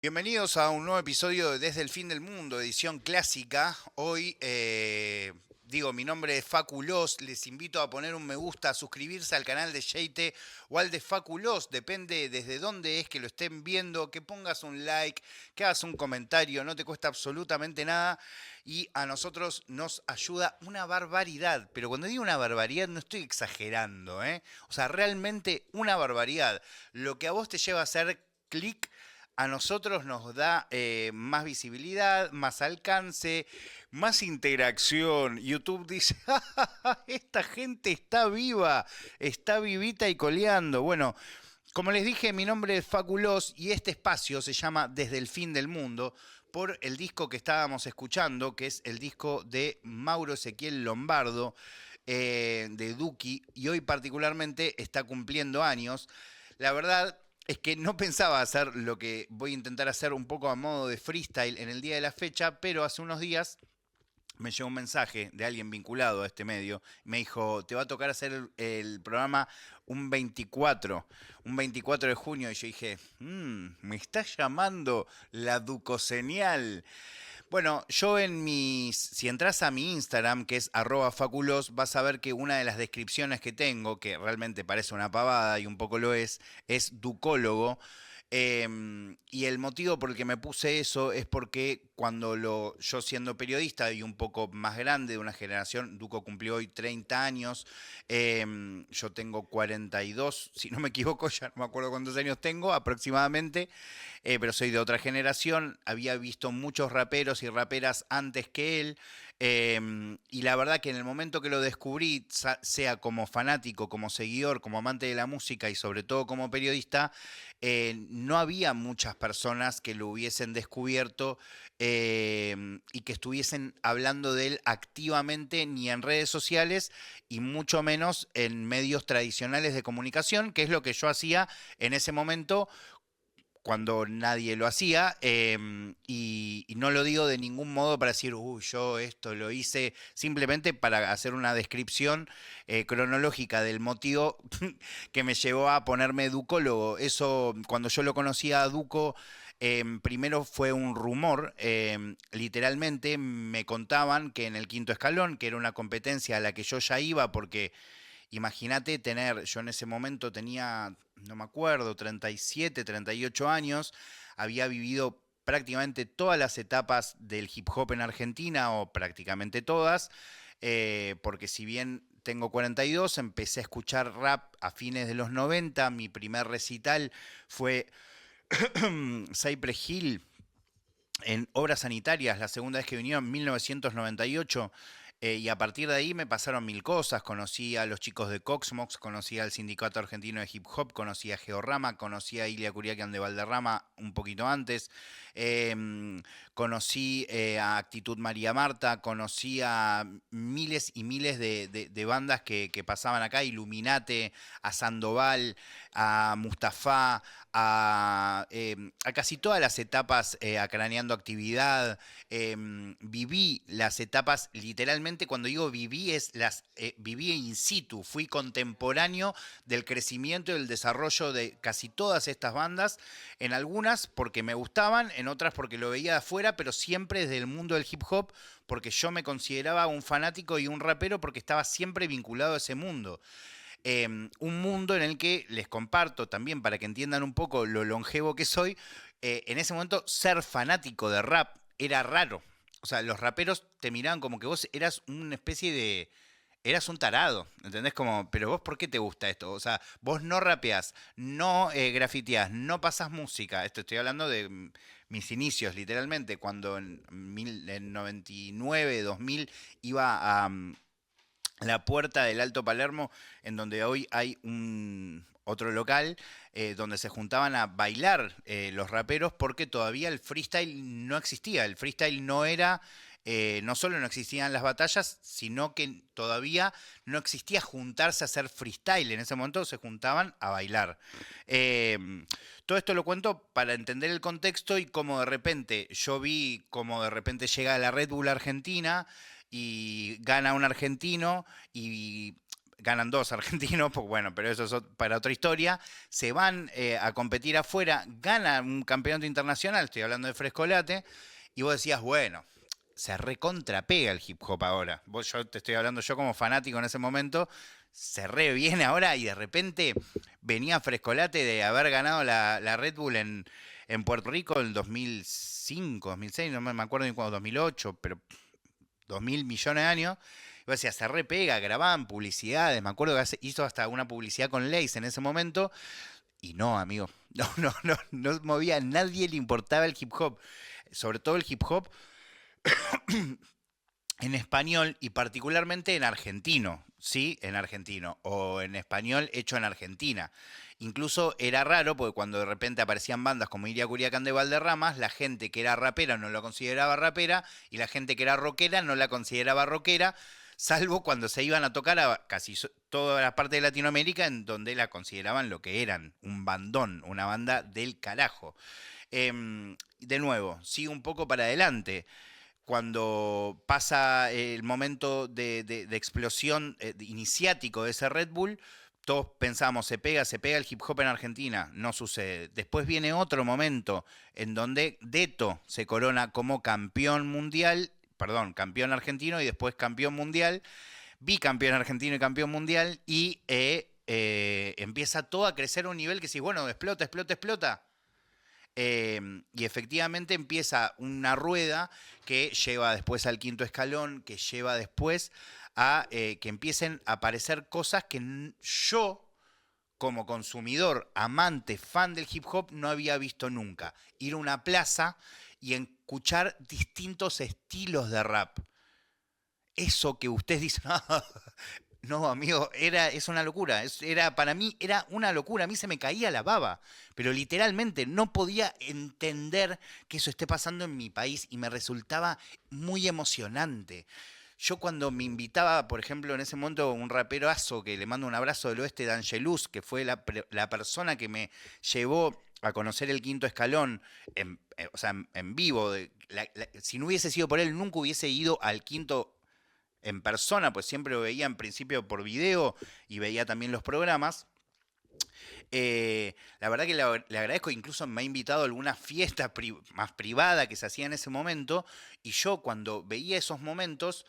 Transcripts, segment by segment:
Bienvenidos a un nuevo episodio de Desde el Fin del Mundo, edición clásica. Hoy, mi nombre es Faculos, les invito a poner un me gusta, a suscribirse al canal de Sheite o al de Faculos, depende desde dónde es que lo estén viendo, que pongas un like, que hagas un comentario, no te cuesta absolutamente nada y a nosotros nos ayuda una barbaridad. Pero cuando digo una barbaridad no estoy exagerando, ¿eh? O sea, realmente una barbaridad. Lo que a vos te lleva a hacer clic a nosotros nos da más visibilidad, más alcance, más interacción. YouTube dice, "Ja, ja, ja, esta gente está viva, está vivita y coleando". Bueno, como les dije, mi nombre es Faculos y este espacio se llama Desde el Fin del Mundo por el disco que estábamos escuchando, que es el disco de Mauro Ezequiel Lombardo, de Duki, y hoy particularmente está cumpliendo años. La verdad es que no pensaba hacer lo que voy a intentar hacer un poco a modo de freestyle en el día de la fecha, pero hace unos días me llegó un mensaje de alguien vinculado a este medio. Me dijo, te va a tocar hacer el programa un 24 de junio. Y yo dije, me está llamando la Ducoseñal. Bueno, yo si entras a mi Instagram, que es @faculos, vas a ver que una de las descripciones que tengo, que realmente parece una pavada y un poco lo es ducólogo. Y el motivo por el que me puse eso es porque yo siendo periodista y un poco más grande de una generación, Duco cumplió hoy 30 años, yo tengo 42, si no me equivoco, ya no me acuerdo cuántos años tengo aproximadamente, pero soy de otra generación, había visto muchos raperos y raperas antes que él, y la verdad que en el momento que lo descubrí, sea como fanático, como seguidor, como amante de la música y sobre todo como periodista, no había muchas personas que lo hubiesen descubierto y que estuviesen hablando de él activamente ni en redes sociales y mucho menos en medios tradicionales de comunicación, que es lo que yo hacía en ese momento cuando nadie lo hacía, y no lo digo de ningún modo para decir, uy, yo esto lo hice, simplemente para hacer una descripción cronológica del motivo que me llevó a ponerme educólogo. Eso, cuando yo lo conocía a Duco, primero fue un rumor, literalmente me contaban que en el quinto escalón, que era una competencia a la que yo ya iba porque imagínate yo en ese momento tenía, no me acuerdo, 37, 38 años, había vivido prácticamente todas las etapas del hip hop en Argentina, o prácticamente todas, porque si bien tengo 42, empecé a escuchar rap a fines de los 90, mi primer recital fue Cypress Hill en Obras Sanitarias, la segunda vez que vinieron en 1998. Y a partir de ahí me pasaron mil cosas. Conocí a los chicos de Coxmox, conocí al Sindicato Argentino de Hip Hop, conocí a Georama, conocí a Ilia Curiaquian de Valderrama un poquito antes. Conocí a Actitud María Marta, conocí a miles y miles de bandas que pasaban acá, Iluminate, a Sandoval, a Mustafa, a casi todas las etapas, a Craneando Actividad. Viví las etapas, literalmente cuando digo viví, viví in situ, fui contemporáneo del crecimiento y del desarrollo de casi todas estas bandas, en algunas porque me gustaban, en otras porque lo veía de afuera, pero siempre desde el mundo del hip hop, porque yo me consideraba un fanático y un rapero porque estaba siempre vinculado a ese mundo. Un mundo en el que les comparto también para que entiendan un poco lo longevo que soy. En ese momento ser fanático de rap era raro. O sea, los raperos te miraban como que vos eras una especie de... Eras un tarado, ¿entendés? Como, pero vos, ¿por qué te gusta esto? O sea, vos no rapeás, no grafiteás, no pasás música. Esto estoy hablando de mis inicios, literalmente, cuando en 99, 2000 iba a, la puerta del Alto Palermo, en donde hoy hay un otro local donde se juntaban a bailar los raperos, porque todavía el freestyle no existía. El freestyle no era, no solo no existían las batallas, sino que todavía no existía juntarse a hacer freestyle. En ese momento se juntaban a bailar. Eh, Todo esto lo cuento para entender el contexto y cómo de repente yo vi cómo de repente llega la Red Bull Argentina y gana un argentino y ganan dos argentinos, pues bueno, pero eso es para otra historia. Se van a competir afuera, ganan un campeonato internacional, estoy hablando de Frescolate, y vos decías, bueno, se recontrapega el hip hop ahora. Yo te estoy hablando yo como fanático en ese momento, se re viene ahora y de repente venía Frescolate de haber ganado la Red Bull en Puerto Rico en 2005, 2006, no me acuerdo ni cuándo, 2008, pero 2000 millones de años. Y vos decías, se repega, grababan publicidades, me acuerdo que hizo hasta una publicidad con Lace en ese momento, y no, amigo, no movía, a nadie le importaba el hip hop, sobre todo el hip hop en español y particularmente en argentino, ¿sí? En argentino, o en español hecho en Argentina. Incluso era raro porque cuando de repente aparecían bandas como Iria Curiacán de Valderramas, la gente que era rapera no lo consideraba rapera y la gente que era rockera no la consideraba rockera, salvo cuando se iban a tocar a casi toda la parte de Latinoamérica en donde la consideraban lo que eran, un bandón, una banda del carajo. De nuevo, sigo un poco para adelante cuando pasa el momento de explosión iniciático de ese Red Bull, todos pensamos, se pega el hip hop en Argentina, no sucede. Después viene otro momento en donde Deto se corona como campeón mundial, perdón, campeón argentino y después campeón mundial, bicampeón argentino y campeón mundial, y empieza todo a crecer a un nivel que si, bueno, explota, explota, explota. Y efectivamente empieza una rueda que lleva después al quinto escalón, que lleva después a que empiecen a aparecer cosas que yo, como consumidor, amante, fan del hip hop, no había visto nunca. Ir a una plaza y escuchar distintos estilos de rap. Eso que ustedes dicen, no, amigo, es una locura. Para mí era una locura. A mí se me caía la baba. Pero literalmente no podía entender que eso esté pasando en mi país y me resultaba muy emocionante. Yo cuando me invitaba, por ejemplo, en ese momento un raperazo que le mando un abrazo del oeste de Angelus, que fue la persona que me llevó a conocer el quinto escalón, o sea, en vivo. Si no hubiese sido por él, nunca hubiese ido al quinto en persona, pues siempre lo veía en principio por video y veía también los programas. La verdad que le agradezco, incluso me ha invitado a alguna fiesta más privada que se hacía en ese momento, y yo cuando veía esos momentos,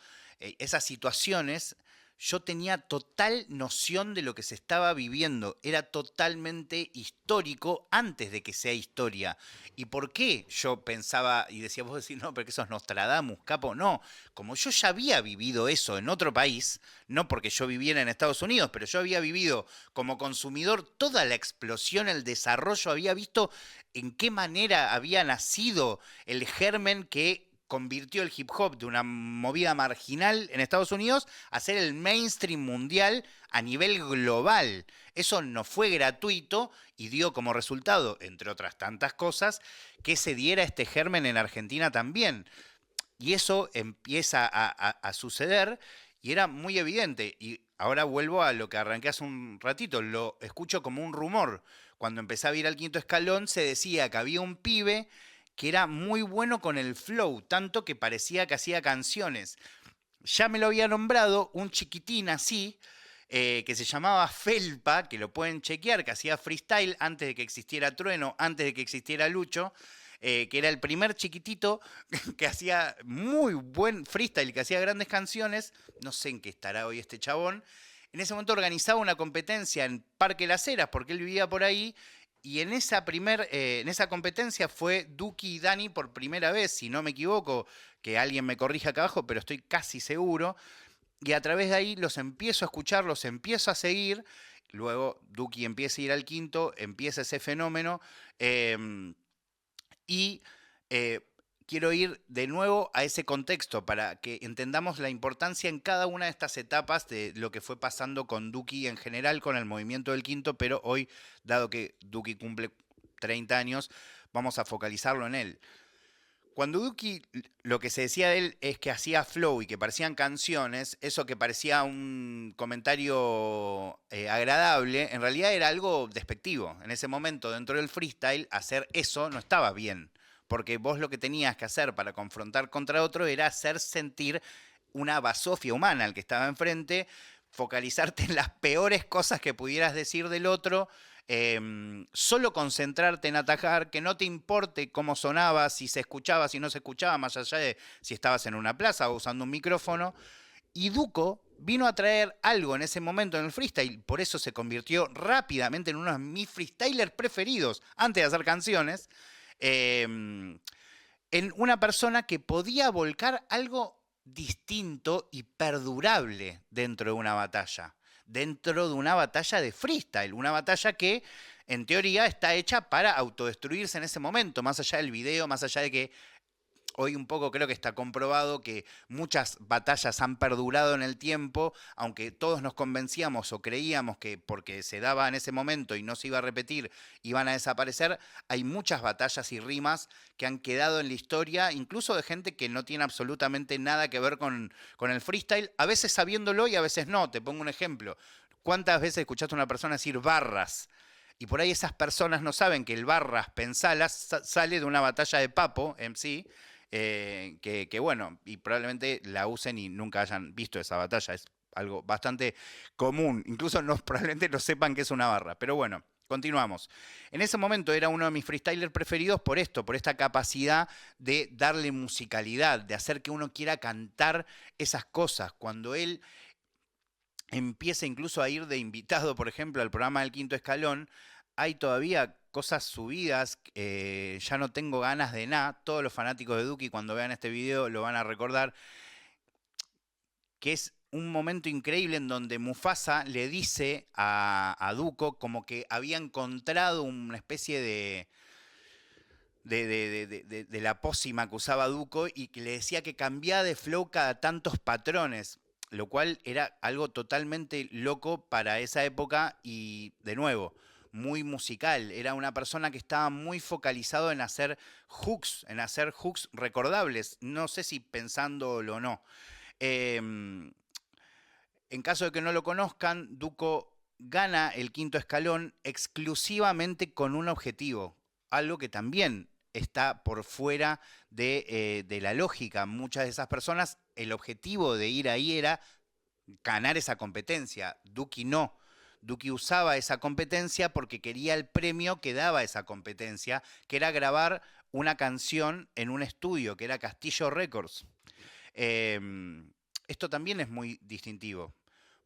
esas situaciones, yo tenía total noción de lo que se estaba viviendo, era totalmente histórico antes de que sea historia. ¿Y por qué yo pensaba y decía, vos decís, no, pero que eso es Nostradamus, capo? No, como yo ya había vivido eso en otro país, no porque yo viviera en Estados Unidos, pero yo había vivido como consumidor toda la explosión, el desarrollo, había visto en qué manera había nacido el germen que convirtió el hip hop de una movida marginal en Estados Unidos a ser el mainstream mundial a nivel global. Eso no fue gratuito y dio como resultado, entre otras tantas cosas, que se diera este germen en Argentina también. Y eso empieza a suceder y era muy evidente. Y ahora vuelvo a lo que arranqué hace un ratito, lo escucho como un rumor. Cuando empecé a ir al quinto escalón se decía que había un pibe que era muy bueno con el flow, tanto que parecía que hacía canciones. Ya me lo había nombrado un chiquitín así, que se llamaba Felpa, que lo pueden chequear, que hacía freestyle antes de que existiera Trueno, antes de que existiera Lucho, que era el primer chiquitito que hacía muy buen freestyle, que hacía grandes canciones. No sé en qué estará hoy este chabón. En ese momento organizaba una competencia en Parque Las Heras, porque él vivía por ahí, y en esa competencia fue Duki y Dani por primera vez, si no me equivoco, que alguien me corrija acá abajo, pero estoy casi seguro. Y a través de ahí los empiezo a escuchar, los empiezo a seguir. Luego Duki empieza a ir al quinto, empieza ese fenómeno. eh, y eh, quiero ir de nuevo a ese contexto para que entendamos la importancia en cada una de estas etapas de lo que fue pasando con Duki en general, con el movimiento del quinto, pero hoy, dado que Duki cumple 30 años, vamos a focalizarlo en él. Cuando Duki, lo que se decía de él es que hacía flow y que parecían canciones, eso que parecía un comentario agradable, en realidad era algo despectivo. En ese momento, dentro del freestyle, hacer eso no estaba bien, porque vos lo que tenías que hacer para confrontar contra otro era hacer sentir una basofia humana al que estaba enfrente, focalizarte en las peores cosas que pudieras decir del otro, solo concentrarte en atacar, que no te importe cómo sonaba, si se escuchaba, si no se escuchaba, más allá de si estabas en una plaza o usando un micrófono. Y Duco vino a traer algo en ese momento en el freestyle, por eso se convirtió rápidamente en uno de mis freestylers preferidos antes de hacer canciones, en una persona que podía volcar algo distinto y perdurable dentro de una batalla. Dentro de una batalla de freestyle. Una batalla que, en teoría, está hecha para autodestruirse en ese momento. Más allá del video, más allá de que hoy un poco creo que está comprobado que muchas batallas han perdurado en el tiempo, aunque todos nos convencíamos o creíamos que porque se daba en ese momento y no se iba a repetir, iban a desaparecer. Hay muchas batallas y rimas que han quedado en la historia, incluso de gente que no tiene absolutamente nada que ver con el freestyle, a veces sabiéndolo y a veces no. Te pongo un ejemplo. ¿Cuántas veces escuchaste a una persona decir barras? Y por ahí esas personas no saben que el barras, pensalas, sale de una batalla de Papo, MC, que bueno, y probablemente la usen y nunca hayan visto esa batalla. Es algo bastante común. Incluso no, probablemente no sepan que es una barra. Pero bueno, continuamos. En ese momento era uno de mis freestylers preferidos por esto, por esta capacidad de darle musicalidad, de hacer que uno quiera cantar esas cosas. Cuando él empieza incluso a ir de invitado, por ejemplo, al programa del Quinto Escalón, hay todavía cosas subidas, ya no tengo ganas de nada. Todos los fanáticos de Duki cuando vean este video lo van a recordar, que es un momento increíble en donde Mufasa le dice a Duco como que había encontrado una especie de la pócima que usaba Duco y que le decía que cambiaba de flow cada tantos patrones, lo cual era algo totalmente loco para esa época y, de nuevo, muy musical. Era una persona que estaba muy focalizado en hacer hooks recordables, no sé si pensándolo o no. En caso de que no lo conozcan, Duco gana el Quinto Escalón exclusivamente con un objetivo, algo que también está por fuera de la lógica. Muchas de esas personas, el objetivo de ir ahí era ganar esa competencia. Duki no. Duki usaba esa competencia porque quería el premio que daba esa competencia, que era grabar una canción en un estudio, que era Castillo Records. Eh, Esto también es muy distintivo,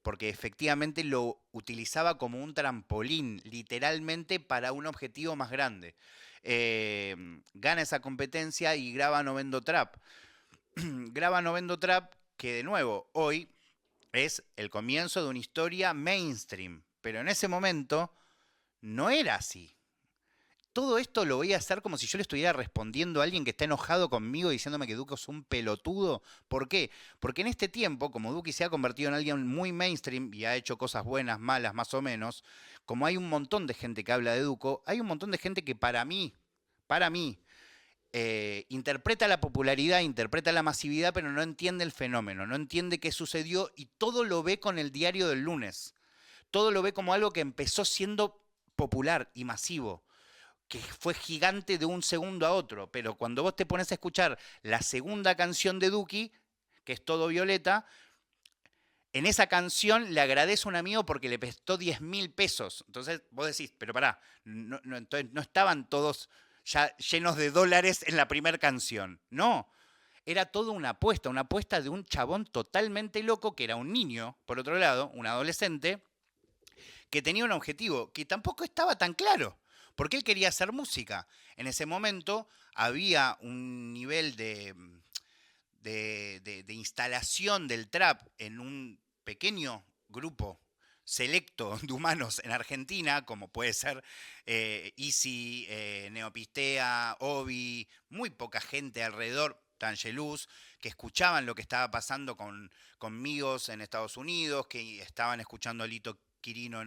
porque efectivamente lo utilizaba como un trampolín, literalmente para un objetivo más grande. Gana esa competencia y graba Novendo Trap. Graba Novendo Trap, que de nuevo, hoy es el comienzo de una historia mainstream, pero en ese momento no era así. Todo esto lo voy a hacer como si yo le estuviera respondiendo a alguien que está enojado conmigo diciéndome que Duque es un pelotudo. ¿Por qué? Porque en este tiempo, como Duque se ha convertido en alguien muy mainstream y ha hecho cosas buenas, malas, más o menos, como hay un montón de gente que habla de Duco, hay un montón de gente que para mí, interpreta la popularidad, interpreta la masividad, pero no entiende el fenómeno, no entiende qué sucedió y todo lo ve con el diario del lunes. Todo lo ve como algo que empezó siendo popular y masivo, que fue gigante de un segundo a otro, pero cuando vos te pones a escuchar la segunda canción de Duki, que es Todo Violeta, en esa canción le agradece a un amigo porque le prestó 10.000 pesos. Entonces vos decís, pero pará, entonces no estaban todos ya llenos de dólares en la primera canción. No, era todo una apuesta de un chabón totalmente loco que era un niño, por otro lado, un adolescente, que tenía un objetivo que tampoco estaba tan claro, porque él quería hacer música. En ese momento había un nivel de instalación del trap en un pequeño grupo selecto de humanos en Argentina, como puede ser Easy, Neopistea, Obi, muy poca gente alrededor, Tangelus, que escuchaban lo que estaba pasando conmigo en Estados Unidos, que estaban escuchando a Lito Quirino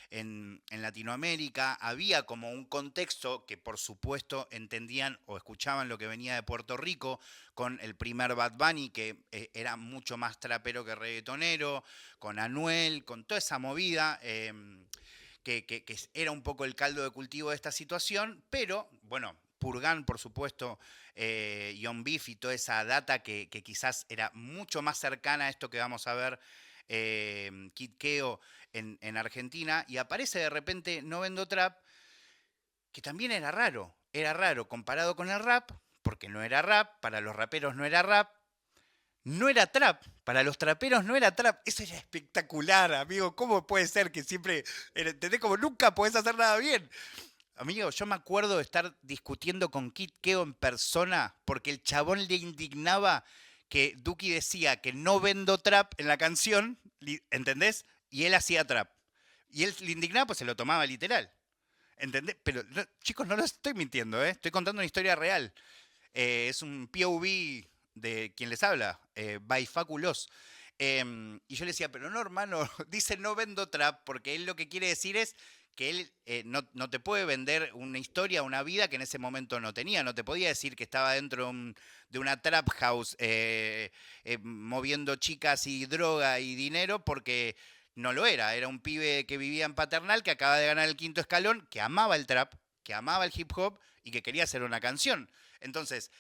en Latinoamérica. Había como un contexto que por supuesto entendían o escuchaban lo que venía de Puerto Rico, con el primer Bad Bunny, que era mucho más trapero que reggaetonero, con Anuel, con toda esa movida. Que era un poco el caldo de cultivo de esta situación, pero bueno, Purgan, por supuesto, John Beef y toda esa data que quizás era mucho más cercana a esto que vamos a ver Kid Keo en Argentina, y aparece de repente No Vendo Trap, que también era raro comparado con el rap, porque no era rap, para los raperos no era rap, no era trap, para los traperos no era trap. Eso era espectacular, amigo. ¿Cómo puede ser que siempre, entendés? Como nunca podés hacer nada bien. Amigo, yo me acuerdo de estar discutiendo con Kid Keo en persona porque el chabón le indignaba que Duki decía que no vendo trap en la canción, ¿entendés? Y él hacía trap. Y él le indignaba, pues se lo tomaba literal. ¿Entendés? Pero chicos, no lo estoy mintiendo, ¿eh? Estoy contando una historia real. Es un POV de quien les habla, by Faculos. Y yo le decía, pero no, hermano, dice no vendo trap, porque él lo que quiere decir es que él no te puede vender una historia, una vida que en ese momento no tenía. No te podía decir que estaba dentro de una trap house moviendo chicas y droga y dinero, porque no lo era. Era un pibe que vivía en Paternal, que acaba de ganar el quinto escalón, que amaba el trap, que amaba el hip hop y que quería hacer una canción. Entonces,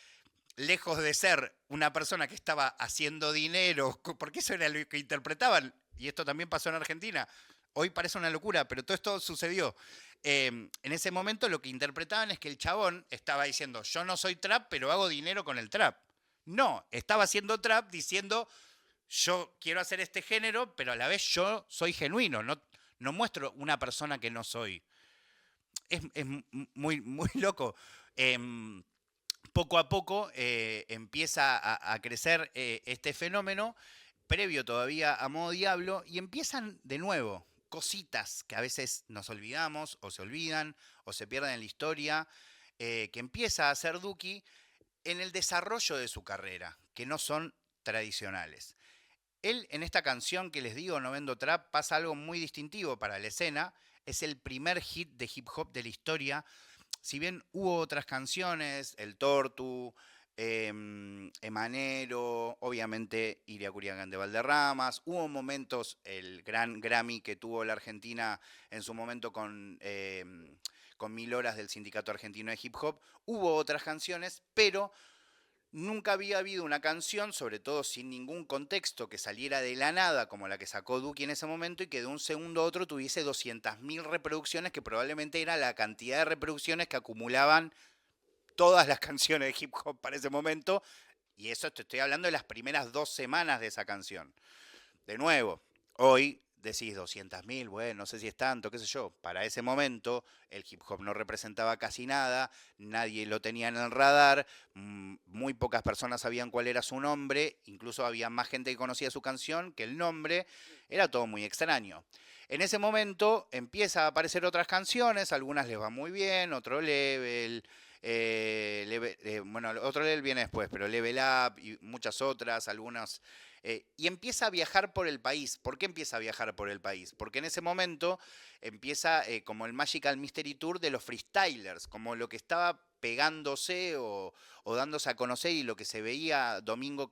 lejos de ser una persona que estaba haciendo dinero, porque eso era lo que interpretaban, y esto también pasó en Argentina, hoy parece una locura, pero todo esto sucedió. En ese momento lo que interpretaban es que el chabón estaba diciendo, yo no soy trap, pero hago dinero con el trap. No, estaba haciendo trap diciendo, yo quiero hacer este género, pero a la vez yo soy genuino, no muestro una persona que no soy. Es muy loco. Em, Poco a poco empieza a crecer este fenómeno, previo todavía a Modo Diablo, y empiezan de nuevo cositas que a veces nos olvidamos, o se olvidan, o se pierden en la historia, que empieza a hacer Duki en el desarrollo de su carrera, que no son tradicionales. Él, en esta canción que les digo, No Vendo Trap, pasa algo muy distintivo para la escena. Es el primer hit de hip hop de la historia. Si bien hubo otras canciones, El Tortu, Emanero, obviamente Iriacuriacán de Valderramas, hubo momentos, el gran Grammy que tuvo la Argentina en su momento con 1000 horas del Sindicato Argentino de Hip Hop, hubo otras canciones, pero nunca había habido una canción, sobre todo sin ningún contexto, que saliera de la nada, como la que sacó Duki en ese momento, y que de un segundo a otro tuviese 200.000 reproducciones, que probablemente era la cantidad de reproducciones que acumulaban todas las canciones de hip hop para ese momento. Y eso te estoy hablando de las primeras 2 semanas de esa canción. De nuevo, hoy decís 200.000, bueno, no sé si es tanto, qué sé yo. Para ese momento el hip hop no representaba casi nada, nadie lo tenía en el radar, muy pocas personas sabían cuál era su nombre, incluso había más gente que conocía su canción que el nombre, era todo muy extraño. En ese momento empieza a aparecer otras canciones, algunas les va muy bien, otro level, bueno, otro level viene después, pero Level Up y muchas otras, algunas y empieza a viajar por el país. ¿Por qué empieza a viajar por el país? Porque en ese momento empieza como el Magical Mystery Tour de los freestylers, como lo que estaba pegándose o dándose a conocer y lo que se veía domingo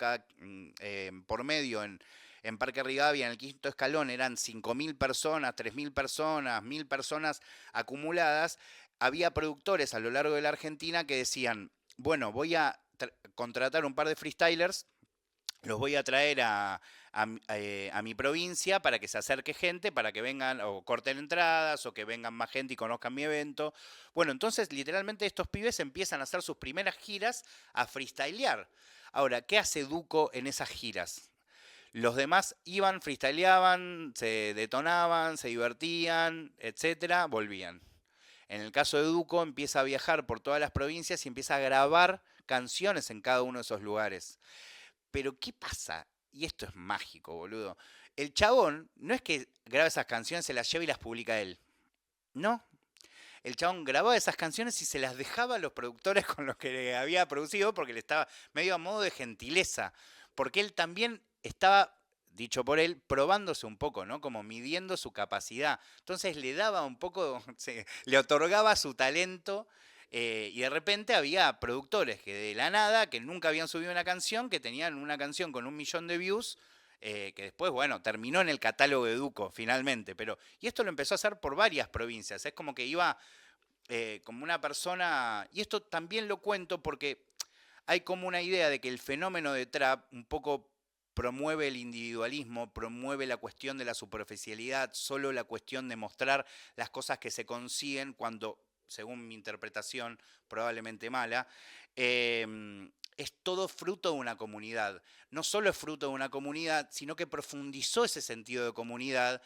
por medio en Parque Rivadavia, en el quinto escalón, eran 5.000 personas, 3.000 personas, 1.000 personas acumuladas. Había productores a lo largo de la Argentina que decían, bueno, voy a contratar un par de freestylers, los voy a traer a mi provincia para que se acerque gente, para que vengan o corten entradas o que vengan más gente y conozcan mi evento. Bueno, entonces literalmente estos pibes empiezan a hacer sus primeras giras a freestylear. Ahora, ¿qué hace Duco en esas giras? Los demás iban, freestyleaban, se detonaban, se divertían, etcétera, volvían. En el caso de Duco empieza a viajar por todas las provincias y empieza a grabar canciones en cada uno de esos lugares. Pero ¿qué pasa? Y esto es mágico, boludo. El chabón no es que graba esas canciones, se las lleva y las publica él. No. El chabón grababa esas canciones y se las dejaba a los productores con los que había producido porque le estaba medio a modo de gentileza. Porque él también estaba, dicho por él, probándose un poco, ¿no? Como midiendo su capacidad. Entonces le daba un poco, le otorgaba su talento y de repente había productores que de la nada, que nunca habían subido una canción, que tenían una canción con 1 millón de views, que después, bueno, terminó en el catálogo de Duco, finalmente. Y esto lo empezó a hacer por varias provincias. Es como que iba como una persona, y esto también lo cuento porque hay como una idea de que el fenómeno de trap un poco promueve el individualismo, promueve la cuestión de la superficialidad, solo la cuestión de mostrar las cosas que se consiguen cuando, según mi interpretación, probablemente mala, es todo fruto de una comunidad. No solo es fruto de una comunidad, sino que profundizó ese sentido de comunidad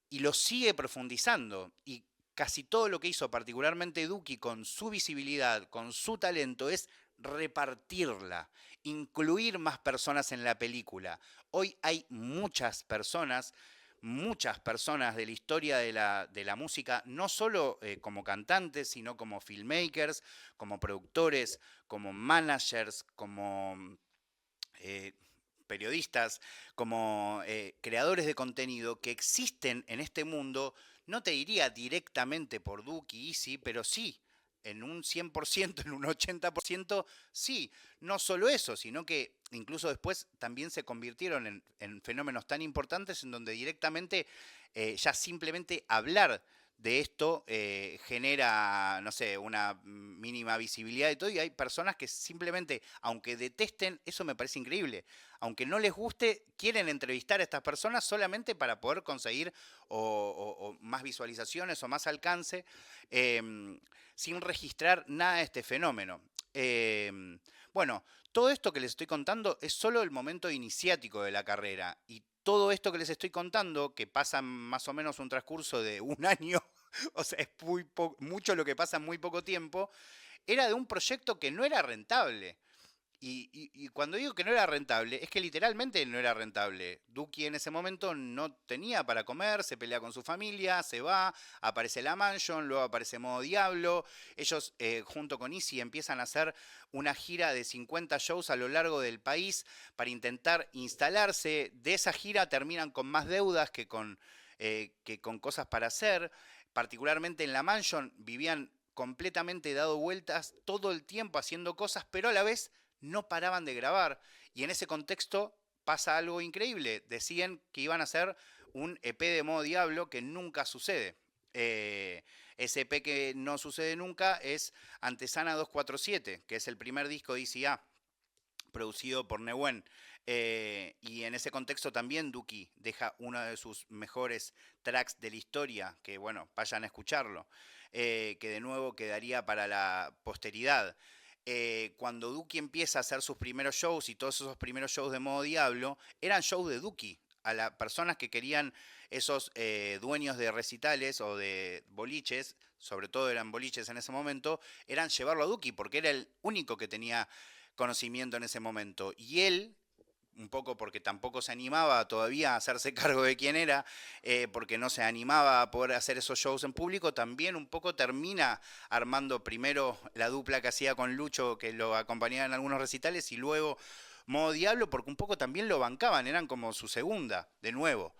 y lo sigue profundizando. Y casi todo lo que hizo, particularmente Duki, con su visibilidad, con su talento, es repartirla, incluir más personas en la película. Hoy hay muchas personas de la historia de la música, no solo como cantantes, sino como filmmakers, como productores, como managers, como eh, periodistas, como creadores de contenido que existen en este mundo, no te diría directamente por Duki y Easy, pero sí, en un 100%, en un 80%, sí. No solo eso, sino que incluso después también se convirtieron en fenómenos tan importantes en donde directamente ya simplemente hablar de esto genera, no sé, una mínima visibilidad y todo, y hay personas que simplemente, aunque detesten, eso me parece increíble, aunque no les guste, quieren entrevistar a estas personas solamente para poder conseguir o más visualizaciones o más alcance, sin registrar nada de este fenómeno. Bueno, todo esto que les estoy contando es solo el momento iniciático de la carrera y todo esto que les estoy contando, que pasa más o menos un transcurso de un año, o sea, es mucho lo que pasa en muy poco tiempo, era de un proyecto que no era rentable. Y cuando digo que no era rentable, es que literalmente no era rentable. Duki en ese momento no tenía para comer, se pelea con su familia, se va, aparece la Mansion, luego aparece Modo Diablo. Ellos, junto con Easy, empiezan a hacer una gira de 50 shows a lo largo del país para intentar instalarse. De esa gira terminan con más deudas que con cosas para hacer. Particularmente en la Mansion vivían completamente dado vueltas todo el tiempo haciendo cosas, pero a la vez no paraban de grabar. Y en ese contexto pasa algo increíble. Decían que iban a hacer un EP de Modo Diablo que nunca sucede. Ese EP que no sucede nunca es Antesana 247, que es el primer disco de ICA, producido por Nehuen. Y en ese contexto también Duki deja uno de sus mejores tracks de la historia, que bueno, vayan a escucharlo, que de nuevo quedaría para la posteridad. Cuando Duki empieza a hacer sus primeros shows y todos esos primeros shows de Modo Diablo, eran shows de Duki. A las personas que querían esos dueños de recitales o de boliches, sobre todo eran boliches en ese momento, eran llevarlo a Duki porque era el único que tenía conocimiento en ese momento. Y él, un poco porque tampoco se animaba todavía a hacerse cargo de quién era, porque no se animaba a poder hacer esos shows en público, también un poco termina armando primero la dupla que hacía con Lucho, que lo acompañaba en algunos recitales, y luego Modo Diablo, porque un poco también lo bancaban, eran como su segunda, de nuevo.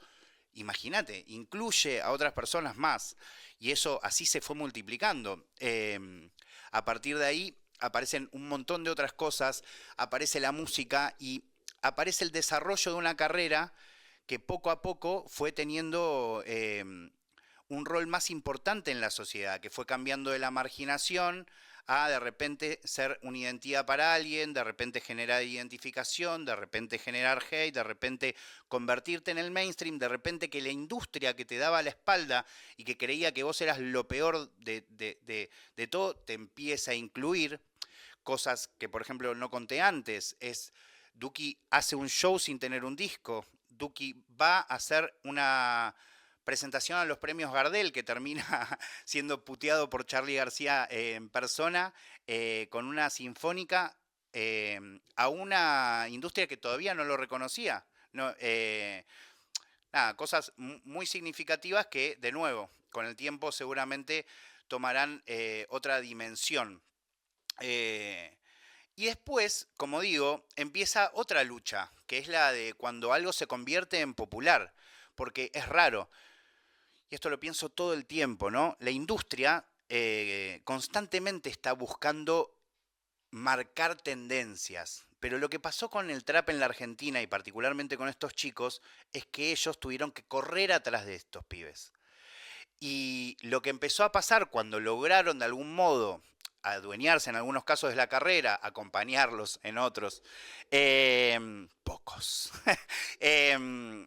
Imagínate, incluye a otras personas más. Y eso así se fue multiplicando. A partir de ahí aparecen un montón de otras cosas, aparece la música y aparece el desarrollo de una carrera que poco a poco fue teniendo un rol más importante en la sociedad, que fue cambiando de la marginación a de repente ser una identidad para alguien, de repente generar identificación, de repente generar hate, de repente convertirte en el mainstream, de repente que la industria que te daba la espalda y que creía que vos eras lo peor de todo, te empieza a incluir cosas que, por ejemplo, no conté antes. Es Duki hace un show sin tener un disco. Duki va a hacer una presentación a los premios Gardel que termina siendo puteado por Charlie García en persona con una sinfónica a una industria que todavía no lo reconocía. No, nada, cosas muy significativas que, de nuevo, con el tiempo seguramente tomarán otra dimensión. Eh, y después, como digo, empieza otra lucha, que es la de cuando algo se convierte en popular, porque es raro, y esto lo pienso todo el tiempo, ¿no? La industria constantemente está buscando marcar tendencias, pero lo que pasó con el trap en la Argentina y particularmente con estos chicos es que ellos tuvieron que correr atrás de estos pibes. Y lo que empezó a pasar cuando lograron de algún modo adueñarse en algunos casos de la carrera, acompañarlos en otros, pocos. Em,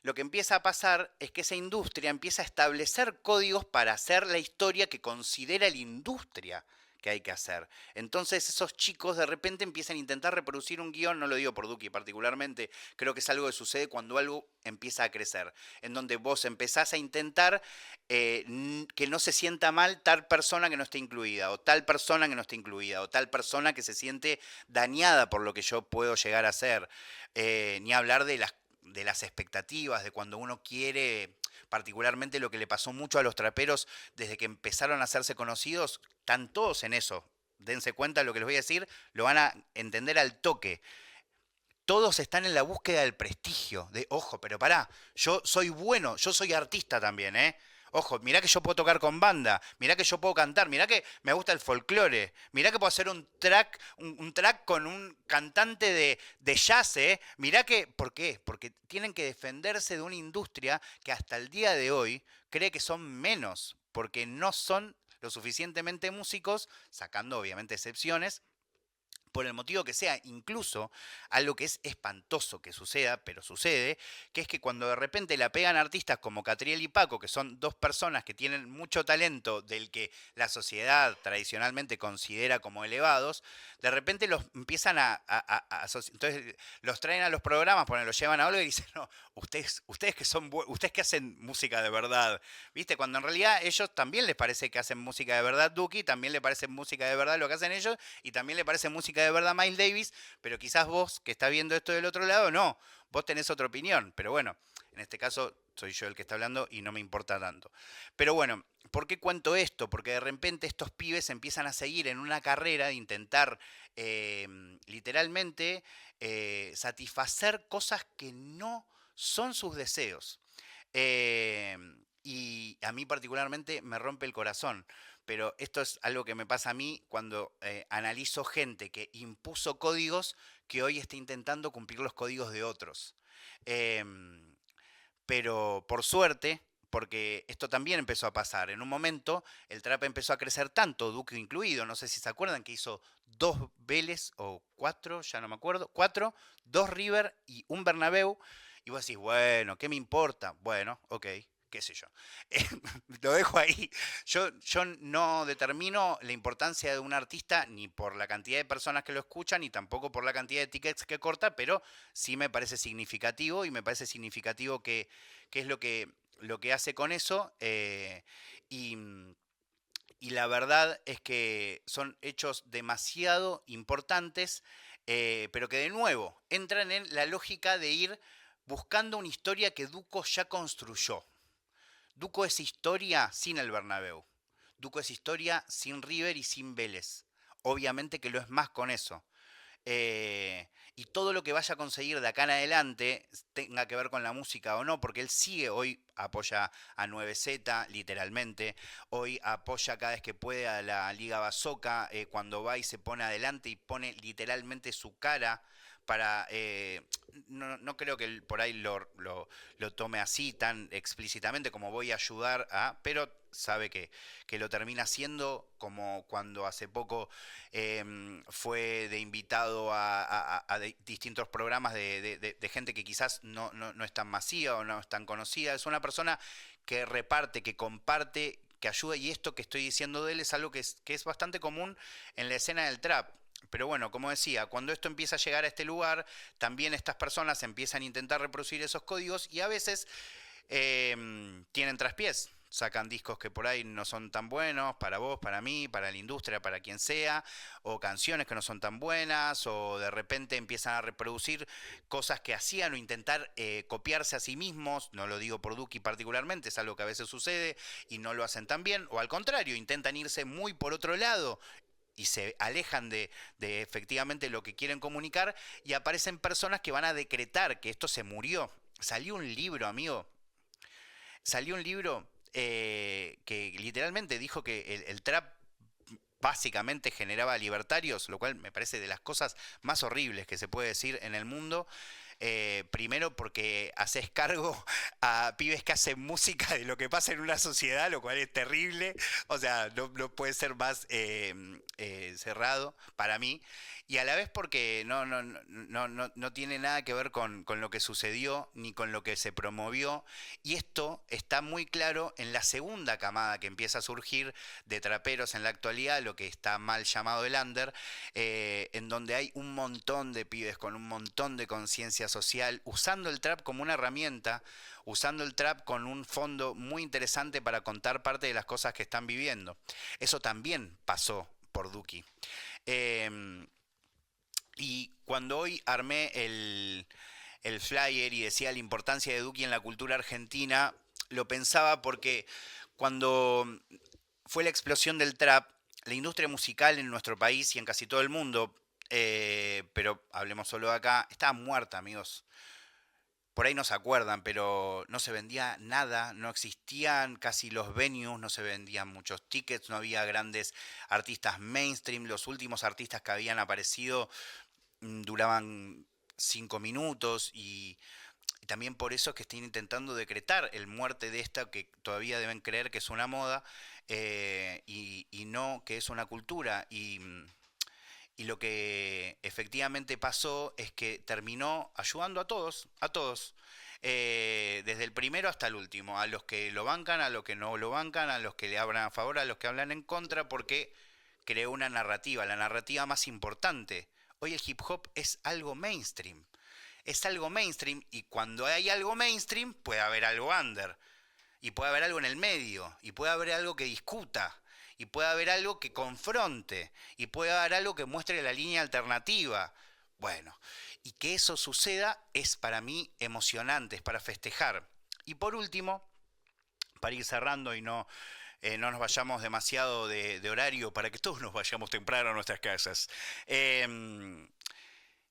lo que empieza a pasar es que esa industria empieza a establecer códigos para hacer la historia que considera la industria que hay que hacer. Entonces esos chicos de repente empiezan a intentar reproducir un guión, no lo digo por Duki particularmente, creo que es algo que sucede cuando algo empieza a crecer, en donde vos empezás a intentar que no se sienta mal tal persona que no esté incluida, o tal persona que no esté incluida, o tal persona que se siente dañada por lo que yo puedo llegar a hacer. Ni hablar de las expectativas, de cuando uno quiere, particularmente lo que le pasó mucho a los traperos desde que empezaron a hacerse conocidos, están todos en eso. Dense cuenta de lo que les voy a decir, lo van a entender al toque. Todos están en la búsqueda del prestigio, de, ojo, pero pará, yo soy bueno, yo soy artista también, ¿eh? Ojo, mirá que yo puedo tocar con banda, mirá que yo puedo cantar, mirá que me gusta el folclore, mirá que puedo hacer un track con un cantante de jazz, ¿eh? Mirá que, ¿por qué? Porque tienen que defenderse de una industria que hasta el día de hoy cree que son menos, porque no son lo suficientemente músicos, sacando obviamente excepciones, por el motivo que sea, incluso algo que es espantoso que suceda, pero sucede, que es que cuando de repente la pegan artistas como Catriel y Paco, que son dos personas que tienen mucho talento del que la sociedad tradicionalmente considera como elevados, de repente los empiezan entonces los traen a los programas, los llevan a algo y dicen, no, ustedes que son ustedes que hacen música de verdad, ¿viste? Cuando en realidad ellos también les parece que hacen música de verdad Duki, también le parece música de verdad lo que hacen ellos, y también le parece música de verdad Miles Davis, pero quizás vos que está viendo esto del otro lado, no, vos tenés otra opinión, pero bueno, en este caso soy yo el que está hablando y no me importa tanto. Pero bueno, ¿por qué cuento esto? Porque de repente estos pibes empiezan a seguir en una carrera de intentar literalmente satisfacer cosas que no son sus deseos. Eh, y a mí particularmente me rompe el corazón, pero esto es algo que me pasa a mí cuando analizo gente que impuso códigos que hoy está intentando cumplir los códigos de otros. Em, pero por suerte, porque esto también empezó a pasar, en un momento el trap empezó a crecer tanto, Duque incluido, no sé si se acuerdan que hizo dos Vélez o cuatro, ya no me acuerdo, cuatro, dos River y un Bernabéu, y vos decís, bueno, ¿qué me importa? Bueno, ok, qué sé yo. Lo dejo ahí. Yo no determino la importancia de un artista ni por la cantidad de personas que lo escuchan, ni tampoco por la cantidad de tickets que corta, pero sí me parece significativo y me parece significativo que es lo que hace con eso. Y, y la verdad es que son hechos demasiado importantes, pero que de nuevo entran en la lógica de ir buscando una historia que Duco ya construyó. Duco es historia sin el Bernabéu. Duco es historia sin River y sin Vélez. Obviamente que lo es más con eso. Y todo lo que vaya a conseguir de acá en adelante, tenga que ver con la música o no, porque él sigue hoy, apoya a 9Z, literalmente, hoy apoya cada vez que puede a la Liga Basoca, cuando va y se pone adelante y pone literalmente su cara para... no creo que él por ahí lo tome así tan explícitamente como voy a ayudar a, pero sabe que lo termina haciendo, como cuando hace poco fue de invitado a distintos programas de gente que quizás no es tan masiva o no es tan conocida. Es una persona que reparte, que comparte, que ayuda, y esto que estoy diciendo de él es algo que es bastante común en la escena del trap. Pero bueno, como decía, cuando esto empieza a llegar a este lugar, también estas personas empiezan a intentar reproducir esos códigos y a veces tienen traspiés. Sacan discos que por ahí no son tan buenos para vos, para mí, para la industria, para quien sea, o canciones que no son tan buenas, o de repente empiezan a reproducir cosas que hacían o intentar copiarse a sí mismos. No lo digo por Duki particularmente, es algo que a veces sucede y no lo hacen tan bien, o al contrario, intentan irse muy por otro lado y se alejan de efectivamente lo que quieren comunicar, y aparecen personas que van a decretar que esto se murió. Salió un libro, amigo, salió un libro que literalmente dijo que el trap básicamente generaba libertarios, lo cual me parece de las cosas más horribles que se puede decir en el mundo. Primero porque haces cargo a pibes que hacen música de lo que pasa en una sociedad, lo cual es terrible. O sea, no puede ser más cerrado para mí. Y a la vez porque no tiene nada que ver con lo que sucedió ni con lo que se promovió. Y esto está muy claro en la segunda camada que empieza a surgir de traperos en la actualidad, lo que está mal llamado el under, en donde hay un montón de pibes con un montón de conciencia social, usando el trap como una herramienta, usando el trap con un fondo muy interesante para contar parte de las cosas que están viviendo. Eso también pasó por Duki. Eh, y cuando hoy armé el flyer y decía la importancia de Duki en la cultura argentina, lo pensaba porque cuando fue la explosión del trap, la industria musical en nuestro país y en casi todo el mundo, pero hablemos solo de acá, estaba muerta, amigos. Por ahí no se acuerdan, pero no se vendía nada, no existían casi los venues, no se vendían muchos tickets, no había grandes artistas mainstream, los últimos artistas que habían aparecido duraban 5 minutos y también por eso es que están intentando decretar el muerte de esta que todavía deben creer que es una moda y no que es una cultura. Y lo que efectivamente pasó es que terminó ayudando a todos, desde el primero hasta el último, a los que lo bancan, a los que no lo bancan, a los que le hablan a favor, a los que hablan en contra, porque creó una narrativa, la narrativa más importante. Hoy el hip hop es algo mainstream. Es algo mainstream y cuando hay algo mainstream puede haber algo under. Y puede haber algo en el medio. Y puede haber algo que discuta. Y puede haber algo que confronte. Y puede haber algo que muestre la línea alternativa. Bueno, y que eso suceda es para mí emocionante, es para festejar. Y por último, para ir cerrando y no nos vayamos demasiado de horario, para que todos nos vayamos temprano a nuestras casas. Eh,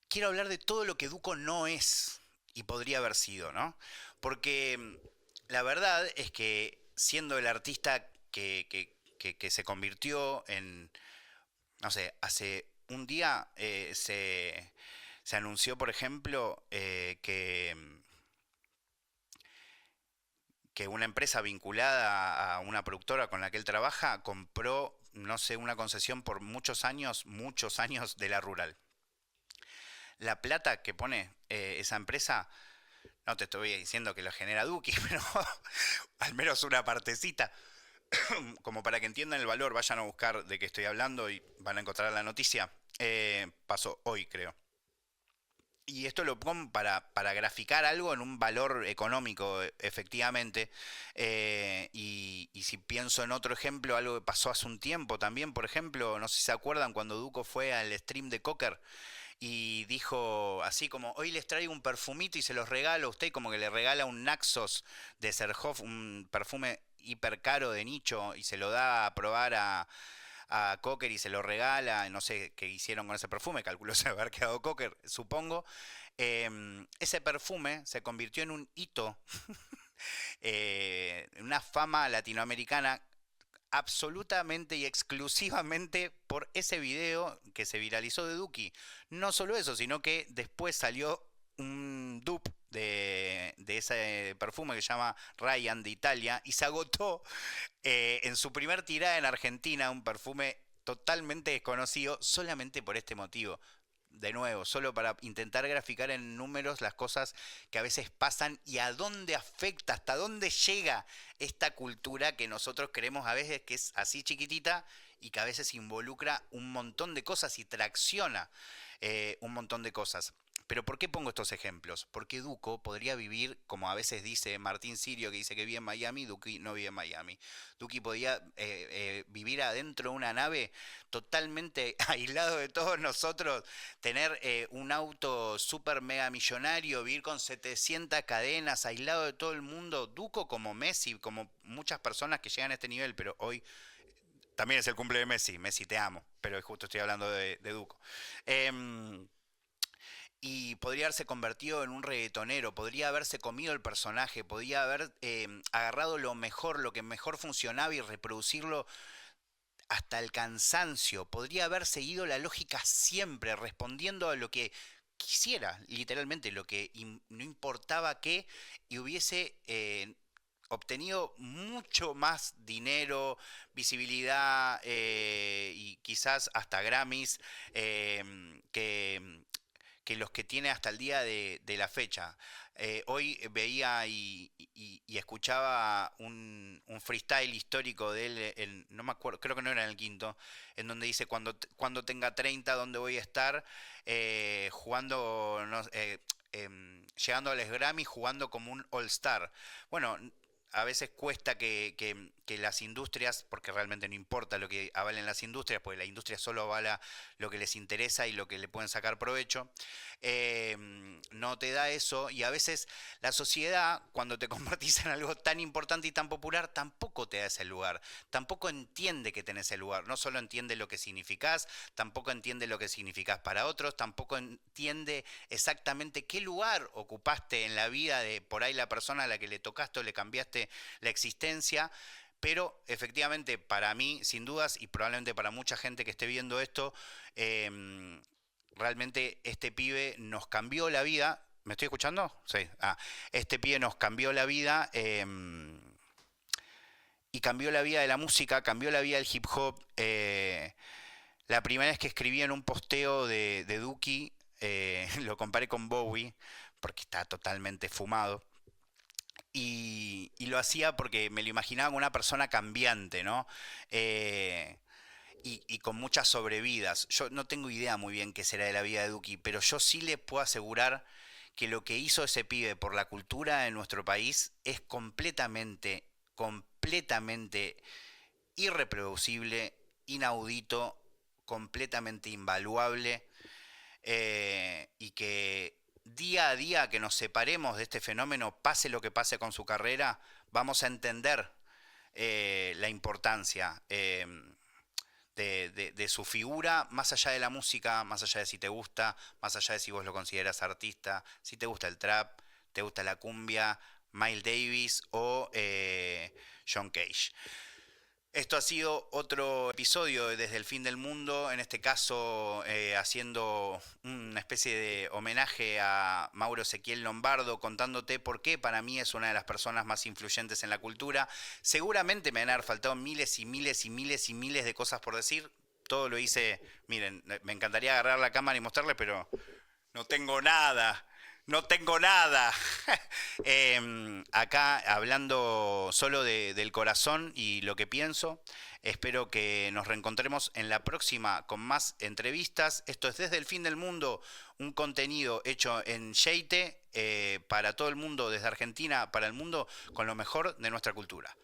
Quiero hablar de todo lo que Duco no es y podría haber sido, ¿no? Porque la verdad es que siendo el artista que se convirtió en, no sé, hace un día se anunció, por ejemplo, que una empresa vinculada a una productora con la que él trabaja compró, no sé, una concesión por muchos años de la rural. La plata que pone esa empresa, no te estoy diciendo que lo genera Duki, pero al menos una partecita, como para que entiendan el valor, vayan a buscar de qué estoy hablando y van a encontrar la noticia. Pasó hoy, creo. Y esto lo pongo para graficar algo en un valor económico, efectivamente. Y si pienso en otro ejemplo, algo que pasó hace un tiempo también, por ejemplo, no sé si se acuerdan cuando Duco fue al stream de Cocker y dijo así como, hoy les traigo un perfumito y se los regalo a usted, como que le regala un Naxos de Serhoff, un perfume hiper caro de nicho, y se lo da a probar a Cocker y se lo regala, no sé qué hicieron con ese perfume, calculo se haber quedado Cocker, supongo. Ese perfume se convirtió en un hito, una fama latinoamericana absolutamente y exclusivamente por ese video que se viralizó de Duki. No solo eso, sino que después salió un dupe de ese perfume que se llama Ryan de Italia y se agotó en su primer tirada en Argentina, un perfume totalmente desconocido solamente por este motivo. De nuevo, solo para intentar graficar en números las cosas que a veces pasan y a dónde afecta, hasta dónde llega esta cultura que nosotros creemos a veces que es así chiquitita y que a veces involucra un montón de cosas y tracciona un montón de cosas. Pero ¿por qué pongo estos ejemplos? Porque Duco podría vivir, como a veces dice Martín Sirio, que dice que vive en Miami, Duki no vive en Miami. Duki podía vivir adentro de una nave totalmente aislado de todos nosotros, tener un auto super mega millonario, vivir con 700 cadenas, aislado de todo el mundo. Duco como Messi, como muchas personas que llegan a este nivel, pero hoy también es el cumple de Messi. Messi, te amo, pero justo estoy hablando de Duco. Em, y podría haberse convertido en un reggaetonero, podría haberse comido el personaje, podría haber agarrado lo mejor, lo que mejor funcionaba y reproducirlo hasta el cansancio, podría haber seguido la lógica siempre, respondiendo a lo que quisiera, literalmente, no importaba qué, y hubiese obtenido mucho más dinero, visibilidad y quizás hasta Grammys que los que tiene hasta el día de la fecha. Hoy veía y escuchaba un freestyle histórico de él, no me acuerdo, creo que no era en el quinto, en donde dice, cuando tenga 30, ¿dónde voy a estar? Jugando, no, llegando a los Grammy, jugando como un All-Star. Bueno, a veces cuesta que las industrias, porque realmente no importa lo que avalen las industrias, porque la industria solo avala lo que les interesa y lo que le pueden sacar provecho, no te da eso, y a veces la sociedad, cuando te convertís en algo tan importante y tan popular, tampoco te da ese lugar, tampoco entiende que tenés el lugar, no solo entiende lo que significás, tampoco entiende lo que significás para otros, tampoco entiende exactamente qué lugar ocupaste en la vida de por ahí la persona a la que le tocaste o le cambiaste la existencia. Pero efectivamente para mí, sin dudas, y probablemente para mucha gente que esté viendo esto, realmente este pibe nos cambió la vida. ¿Me estoy escuchando? Sí. Este pibe nos cambió la vida y cambió la vida de la música, cambió la vida del hip hop. La primera vez que escribí en un posteo de Duki, lo comparé con Bowie, porque está totalmente fumado. Y lo hacía porque me lo imaginaba como una persona cambiante, ¿no? Eh, y con muchas sobrevidas. Yo no tengo idea muy bien qué será de la vida de Duki, pero yo sí le puedo asegurar que lo que hizo ese pibe por la cultura de nuestro país es completamente irreproducible, inaudito, completamente invaluable, y que día a día que nos separemos de este fenómeno, pase lo que pase con su carrera, vamos a entender la importancia de su figura, más allá de la música, más allá de si te gusta, más allá de si vos lo consideras artista, si te gusta el trap, te gusta la cumbia, Miles Davis o John Cage. Esto ha sido otro episodio de Desde el Fin del Mundo, en este caso haciendo una especie de homenaje a Mauro Ezequiel Lombardo, contándote por qué para mí es una de las personas más influyentes en la cultura. Seguramente me van a haber faltado miles y miles y miles y miles de cosas por decir. Todo lo hice, miren, me encantaría agarrar la cámara y mostrarles, pero no tengo nada. No tengo nada. Acá hablando solo del corazón y lo que pienso. Espero que nos reencontremos en la próxima con más entrevistas. Esto es Desde el Fin del Mundo, un contenido hecho en Yeite para todo el mundo, desde Argentina para el mundo, con lo mejor de nuestra cultura.